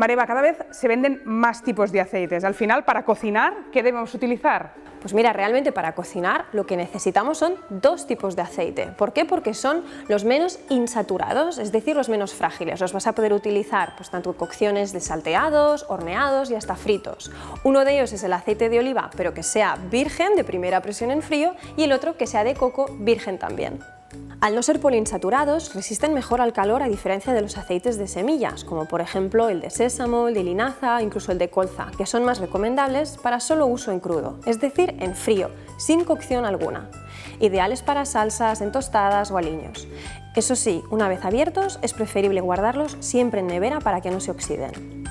Mareva, cada vez se venden más tipos de aceites. Al final, para cocinar, ¿qué debemos utilizar? Pues mira, realmente para cocinar lo que necesitamos son dos tipos de aceite. ¿Por qué? Porque son los menos insaturados, es decir, los menos frágiles. Los vas a poder utilizar pues, tanto en cocciones de salteados, horneados y hasta fritos. Uno de ellos es el aceite de oliva, pero que sea virgen, de primera presión en frío, y el otro que sea de coco, virgen también. Al no ser poliinsaturados, resisten mejor al calor a diferencia de los aceites de semillas, como por ejemplo el de sésamo, el de linaza, incluso el de colza, que son más recomendables para solo uso en crudo, es decir, en frío, sin cocción alguna. Ideales para salsas, en tostadas o aliños. Eso sí, una vez abiertos, es preferible guardarlos siempre en nevera para que no se oxiden.